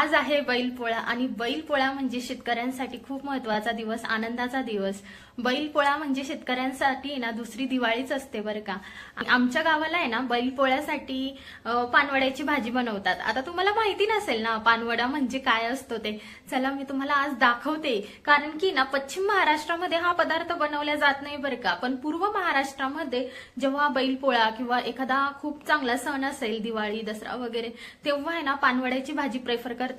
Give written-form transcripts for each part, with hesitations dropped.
आज आहे बैलपोळा आणि बैलपोळा म्हणजे शेतकऱ्यांसाठी खूप महत्वाचा दिवस, आनंदाचा दिवस। बैलपोळा म्हणजे शेतकऱ्यांसाठी ना दुसरी दिवाळीच असते बरं का। आमच्या गावाला आहे ना बैलपोळ्यासाठी पानवड्याची भाजी बनवतात। आता तुम्हाला माहिती नसेल ना पानवडा म्हणजे काय असतो ते, चला मी तुम्हाला आज दाखवते। कारण की ना पश्चिम महाराष्ट्रामध्ये हा पदार्थ बनवला जात नाही बरं का, पण पूर्व महाराष्ट्रामध्ये जेव्हा बैलपोळा किंवा एखादा खूप चांगला सण असेल, दिवाळी दसरा वगैरे, तेव्हा आहे ना पानवड्याची भाजी प्रेफर करतात।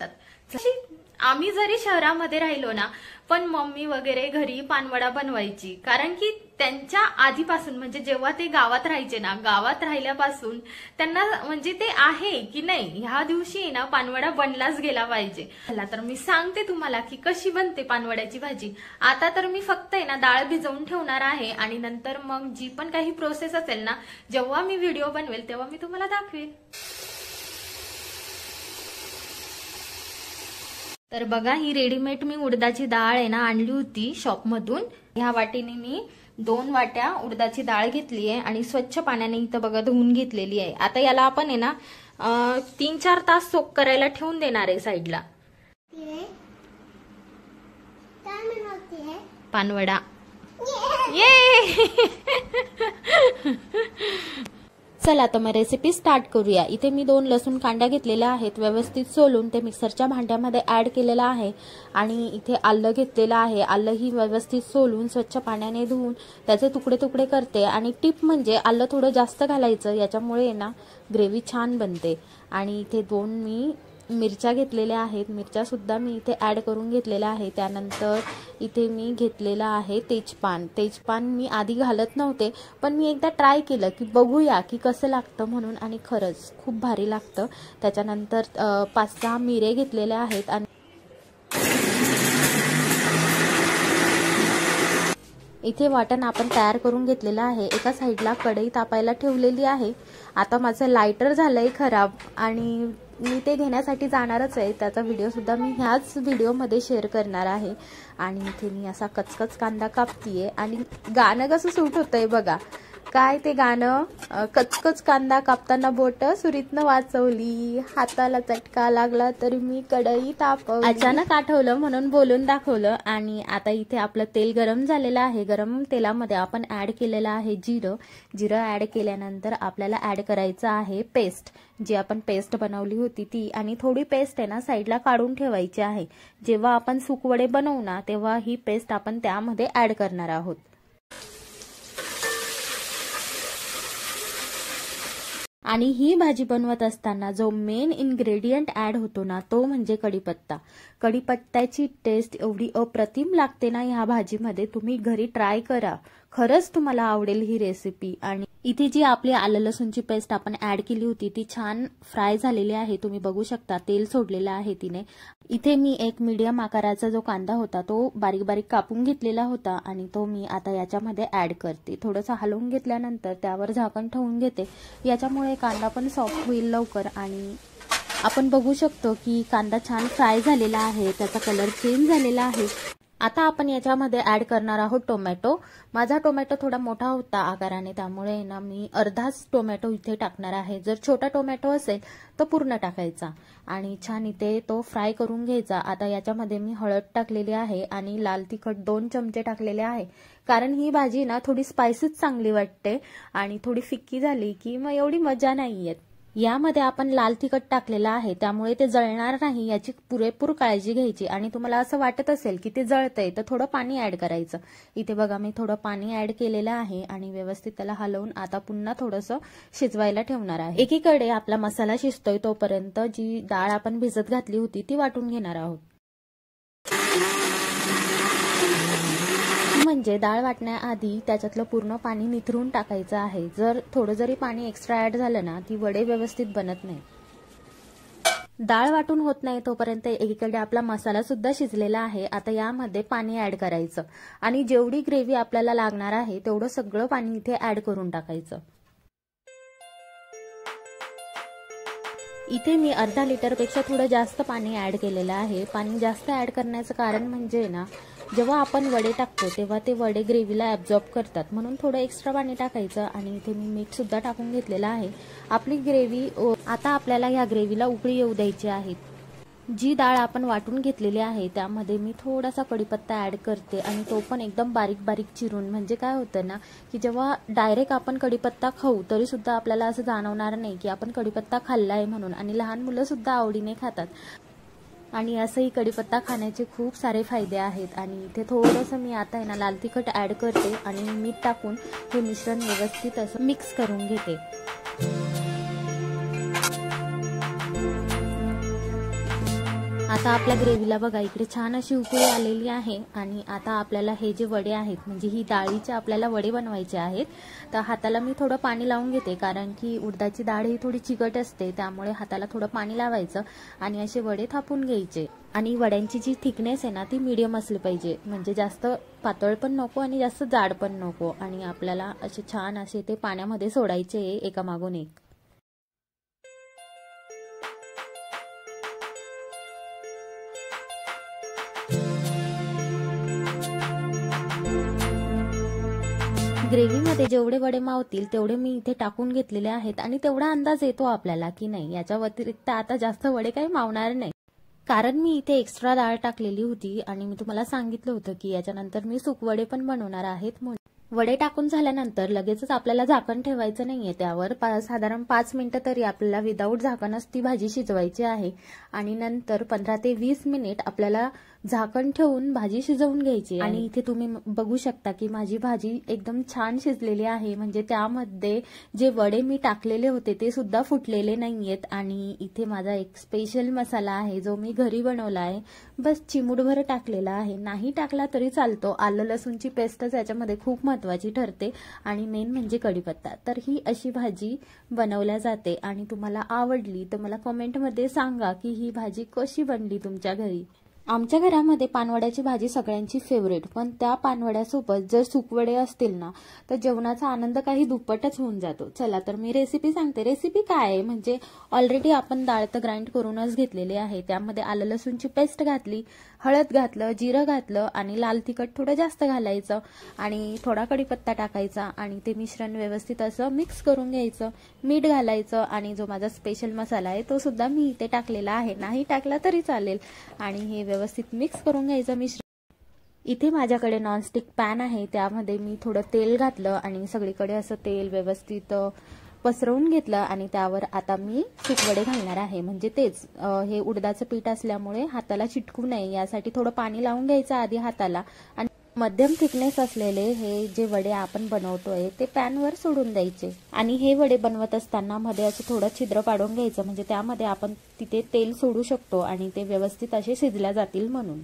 आम्ही जरी शहरामध्ये राहिलो ना, पण मम्मी वगैरे घरी पानवडा बनवायची, कारण की त्यांच्या आधीपासून म्हणजे जेव्हा ते गावात राहायचे ना, गावात राहिल्यापासून त्यांना म्हणजे ते आहे की नाही ह्या दिवशी ना पानवडा बनलाच गेला पाहिजे। चला तर मी सांगते तुम्हाला की कशी बनते पानवड्याची भाजी। आता तर मी फक्त आहे ना डाळ भिजवून ठेवणार आहे आणि नंतर मग जी पण काही प्रोसेस असेल ना, जेव्हा मी व्हिडिओ बनवेल तेव्हा मी तुम्हाला दाखवेल। तर बघा, ही रेडीमेड मी उडदाची डाळ आहे ना आणली होती शॉपमधून। ह्या वाटीने मी 2 वाट्या उडदाची डाळ घेतली आहे आणि स्वच्छ पाण्याने इथं बघा धुवून घेतलेली आहे। आता याला आपण आहे ना 3-4 तास सोक करायला ठेवून देणार आहे साईडला। पानवडा ये चला तर मग रेसिपी स्टार्ट करूया। इथे मी 2 लसूण कांड्या घेतलेल्या आहेत, व्यवस्थित सोलून ते मिक्सरच्या भांड्यामध्ये ऍड केलेलं आहे आणि इथे आलं घेतलेलं आहे। आलं ही व्यवस्थित सोलून स्वच्छ पाण्याने धुवून त्याचे तुकडे तुकडे करते आणि टिप म्हणजे आलं थोडं जास्त घालायचं, याच्यामुळे ना ग्रेव्ही छान बनते। आणि इथे 2 मी मिरच्या घेतलेल्या आहेत, मिरच्या सुद्धा मी इथे ऍड करून घेतलेल्या आहे। त्यानंतर इथे मी घेतलेला आहे तेजपान। तेजपान मी आधी घालत नव्हते, पण मी एकदा ट्राय केलं की बघूया की कसं लागतं म्हणून, आणि खरंच खूप भारी लागतं। त्याच्यानंतर 5-6 मिरे घेतलेल्या आहेत आणि इथे वाटण आपण तयार करून घेतलेलं आहे। एका साईडला कढई तापायला ठेवलेली आहे। आता माझं लायटर झालंय खराब आणि मी ते घेण्यासाठी जाणारच आहे, त्याचा व्हिडिओ सुद्धा मी ह्याच व्हिडिओमध्ये शेअर करणार आहे। आणि इथे मी असा कचकच कांदा कापतीये आणि गाणं कसं सूट होतंय बघा, काय ते गाणं, कचकच कांदा कापताना बोट सुरीतनं वाचवली, हाताला चटका लागला तर मी कढई तापवली। अचानक आठवलं म्हणून बोलून दाखवलं। आणि आता इथे आपलं तेल गरम झालेलं आहे। गरम तेलामध्ये आपण ऍड केलेलं आहे जिरं। जिरं ऍड केल्यानंतर आपल्याला ऍड करायचं आहे पेस्ट, जी आपण पेस्ट बनवली होती ती। आणि थोडी पेस्ट आहे ना साईडला काढून ठेवायची आहे, जेव्हा आपण सुकवडे बनवू ना तेव्हा ही पेस्ट आपण त्यामध्ये ऍड करणार आहोत। आणि ही भाजी बनवत असताना जो मेन इन्ग्रेडियंट ऍड होतो ना तो म्हणजे कढीपत्ता। कढीपत्त्याची टेस्ट एवढी अप्रतिम लागते ना ह्या भाजीमध्ये, तुम्ही घरी ट्राय करा, खरंच तुम्हाला आवडेल ही रेसिपी। आणि इथे जी आपली आलं लसूणची पेस्ट आपण ऍड केली होती ती छान फ्राय झालेली आहे, तुम्ही बघू शकता तेल सोडलेलं आहे तिने। इथे मी एक मीडियम आकाराचा जो कांदा होता तो बारीक बारीक कापून घेतलेला होता आणि तो मी आता याच्यामध्ये ऍड करते। थोडंसं हलवून घेतल्यानंतर त्यावर झाकण ठेवून घेते, याच्यामुळे कांदा पण सॉफ्ट होईल लवकर। आणि आपण बघू शकतो की कांदा छान फ्राय झालेला आहे, त्याचा कलर चेंज झालेला आहे। आता आपण याच्यामध्ये ऍड करणार आहोत टोमॅटो। माझा टोमॅटो थोडा मोठा होता आकाराने, त्यामुळे ना मी अर्धाच टोमॅटो इथे टाकणार आहे। जर छोटा टोमॅटो असेल तर पूर्ण टाकायचा आणि छान इथे तो फ्राय करून घ्यायचा। आता याच्यामध्ये मी हळद टाकलेली आहे आणि लाल तिखट 2 चमचे टाकलेले आहे, कारण ही भाजी ना थोडी स्पायसीच चांगली वाटते आणि थोडी फिक्की झाली की मग एवढी मजा नाही येत। यामध्ये आपण लाल तिखट टाकलेला आहे, त्यामुळे ते जळणार नाही याची पुरेपूर काळजी घ्यायची। आणि तुम्हाला असं वाटत असेल की ते जळतंय तर थोडं पाणी ऍड करायचं। इथे बघा मी थोडं पाणी ऍड केलेलं आहे आणि व्यवस्थित त्याला हलवून आता पुन्हा थोडंसं शिजवायला ठेवणार आहे। एकीकडे आपला मसाला शिजतोय तोपर्यंत जी डाळ आपण भिजत घातली होती ती वाटून घेणार आहोत। म्हणजे डाळ वाटण्याआधी त्याच्यातलं पूर्ण पाणी निथरून टाकायचं आहे। जर थोडं जरी पाणी एक्स्ट्रा ऍड झालं ना ती वडे व्यवस्थित बनत नाही। डाळ वाटून होत नाही तोपर्यंत एकीकडे आपला मसाला सुद्धा शिजलेला आहे। आता यामध्ये पाणी ऍड करायचं आणि जेवढी ग्रेव्ही आपल्याला लागणार आहे तेवढं सगळं पाणी इथे ऍड करून टाकायचं। इथे मी अर्धा लिटरपेक्षा थोडं जास्त पाणी ऍड केलेलं आहे। पाणी जास्त ऍड करण्याचं कारण म्हणजे ना जेव्हा आपण वडे टाकतो तेव्हा ते वडे ग्रेव्हीला ॲब्झॉर्ब करतात, म्हणून थोडं एक्स्ट्रा पाणी टाकायचं। आणि इथे मी मीठ सुद्धा टाकून घेतलेलं आहे। आपली ग्रेव्ही आता आपल्याला या ग्रेव्हीला उकळी येऊ द्यायची आहे। जी डाळ आपण वाटून घेतलेली आहे त्यामध्ये मी थोडासा कढीपत्ता ॲड करते आणि तो पण एकदम बारीक बारीक चिरून. म्हणजे काय होतं ना की जेव्हा डायरेक्ट आपण कढीपत्ता खाऊ तरी सुद्धा आपल्याला असं जाणवणार नाही की आपण कढीपत्ता खाल्ला आहे म्हणून. आणि लहान मुलं सुद्धा आवडीने खातात. आणि असंही कढीपत्ता खाण्याचे खूप सारे फायदे आहेत. आणि इथे थोडंसं मी आता आहे ना लाल तिखट ॲड करते आणि मीठ टाकून हे मिश्रण व्यवस्थित असं मिक्स करून घेते. आता आपल्या ग्रेव्हीला बघा इकडे छान अशी उकळी आलेली आहे. आणि आता आपल्याला हे जे वडे आहेत म्हणजे ही डाळीचे आपल्याला वडे बनवायचे आहेत. तर हाताला मी थोडं पाणी लावून घेते कारण की उडदाची डाळ ही थोडी चिकट असते त्यामुळे हाताला थोडं पाणी लावायचं आणि असे वडे थापून घ्यायचे. आणि वड्यांची जी थिकनेस आहे ना ती मीडियम असली पाहिजे. म्हणजे जास्त पातळ पण नको आणि जास्त जाड पण नको. आणि आपल्याला असे छान असे ते पाण्यामध्ये सोडायचे एकामागून एक. ग्रेव्हीमध्ये जेवढे वडे मावतील तेवढे मी इथे टाकून घेतलेले आहेत. आणि तेवढा अंदाज येतो आपल्याला की नाही याच्या व्यतिरिक्त आता जास्त वडे काही मावणार नाही. कारण मी इथे एक्स्ट्रा डाळ टाकलेली होती आणि मी तुम्हाला सांगितलं होतं की याच्यानंतर मी सुकवडे पण बनवणार आहेत म्हणून. वडे टाकून झाल्यानंतर लगेचच आपल्याला झाकण ठेवायचं नाहीये त्यावर. साधारण 5 मिनिटं तरी आपल्याला विदाऊट झाकणच ती भाजी शिजवायची आहे. आणि नंतर 15 ते 20 मिनिट आपल्याला झाकण ठेवून भाजी शिजवून घ्यायची. आणि इथे तुम्ही बघू शकता की माझी भाजी एकदम छान शिजलेली आहे. म्हणजे त्यामध्ये जे वडे मी टाकलेले होते ते सुद्धा फुटलेले नाहीयेत. आणि इथे माझा एक स्पेशल मसाला आहे जो मी घरी बनवला आहे. बस चिमूटभर टाकलेला आहे. नाही टाकला तरी चालतो. आलं लसूणची पेस्टच याच्यामध्ये खूप महत्वाची ठरते. आणि मेन म्हणजे कढीपत्ता. तर ही अशी भाजी बनवल्या जाते. आणि तुम्हाला आवडली तर मला कमेंटमध्ये सांगा की ही भाजी कशी बनली तुमच्या घरी. आमच्या घरामध्ये पानवड्याची भाजी सगळ्यांची फेवरेट. पण त्या पानवड्यासोबत जर सुकवडे असतील ना तर जेवणाचा आनंद काही दुप्पटच होऊन जातो. चला तर मी रेसिपी सांगते. रेसिपी काय आहे म्हणजे ऑलरेडी आपण डाळ तर ग्राइंड करूनच घेतलेली आहे. त्यामध्ये आलं लसूणची पेस्ट घातली, हळद घातलं, जिरं घातलं आणि लाल तिखट थोडं जास्त घालायचं आणि थोडा कढीपत्ता टाकायचा आणि ते मिश्रण व्यवस्थित असं मिक्स करून घ्यायचं. मीठ घालायचं आणि जो माझा स्पेशल मसाला आहे तो सुद्धा मी इथे टाकलेला आहे. नाही टाकला तरी चालेल. आणि हे व्यवस्थित मिक्स करून घ्यायचं मिश्रण. इथे माझ्याकडे नॉनस्टिक पॅन आहे. त्यामध्ये मी थोडं तेल घातलं आणि सगळीकडे असं तेल व्यवस्थित पसरवून घेतलं. आणि त्यावर आता मी सुकवडे घालणार आहे. म्हणजे तेच हे उडदाचं पीठ असल्यामुळे हाताला चिटकू नये यासाठी थोडं पाणी लावून घ्यायचं आधी हाताला. आणि मध्यम थिकनेस असलेले हे जे वडे आपण बनवतोय ते पॅनवर सोडून द्यायचे. आणि हे वडे बनवत असताना मध्ये असं थोडं छिद्र पाडून घ्यायचं म्हणजे त्यामध्ये आपण तिथे तेल सोडू शकतो आणि ते व्यवस्थित असे शिजल्या जातील म्हणून.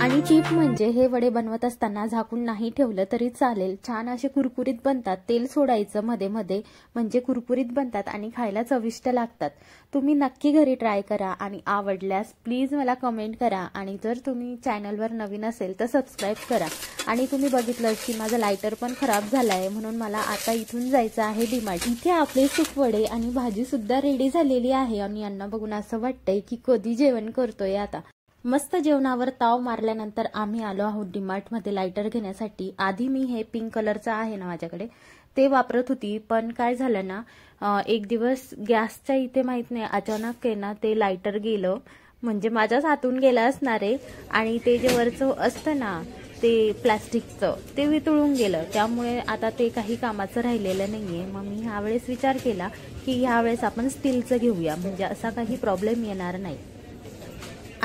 आणि टिप म्हणजे हे वडे बनवत असताना झाकून नाही ठेवलं तरी चालेल. छान असे कुरकुरीत बनतात. तेल सोडायचं मध्ये मध्ये म्हणजे कुरकुरीत बनतात आणि खायला चविष्ट लागतात. तुम्ही नक्की घरी ट्राय करा आणि आवडल्यास प्लीज मला कमेंट करा. आणि जर तुम्ही चॅनलवर नवीन असेल तर सबस्क्राईब करा. आणि तुम्ही बघितलं की माझा लायटर पण खराब झाला आहे म्हणून मला आता इथून जायचं आहे डीमार्ट. इथे आपले सुकवडे आणि भाजी सुद्धा रेडी झालेली आहे. आणि यांना बघून असं वाटतंय की कधी जेवण करतोय आता. मस्त जेवणावर ताव मारल्यानंतर आम्ही आलो आहोत डीमार्ट मध्ये लायटर घेण्यासाठी. आधी मी हे पिंक कलरचं आहे ना माझ्याकडे ते वापरत होती. पण काय झालं ना एक दिवस गॅसच्या इथे माहित नाही अचानक आहे ना ते लायटर गेलं. म्हणजे माझ्याच हातून गेलं असणार आहे. आणि ते जे वरचं असतं ना ते प्लास्टिकचं ते वितळून गेलं. त्यामुळे आता ते काही कामाचं राहिलेलं नाहीये. मग मी ह्यावेळेस विचार केला की ह्यावेळेस आपण स्टीलचं घेऊया म्हणजे असा काही प्रॉब्लेम येणार नाही.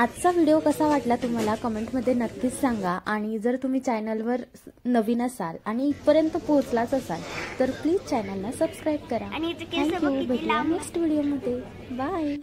आजचा व्हिडिओ कसा वाटला तुम्हाला कमेंटमध्ये नक्कीच सांगा. आणि जर तुम्ही चॅनलवर नवीन असाल आणि इथपर्यंत पोहोचलाच असाल तर प्लीज चॅनलला सबस्क्राईब करा. थँक्यू. भेटूया नेक्स्ट व्हिडिओमध्ये. बाय.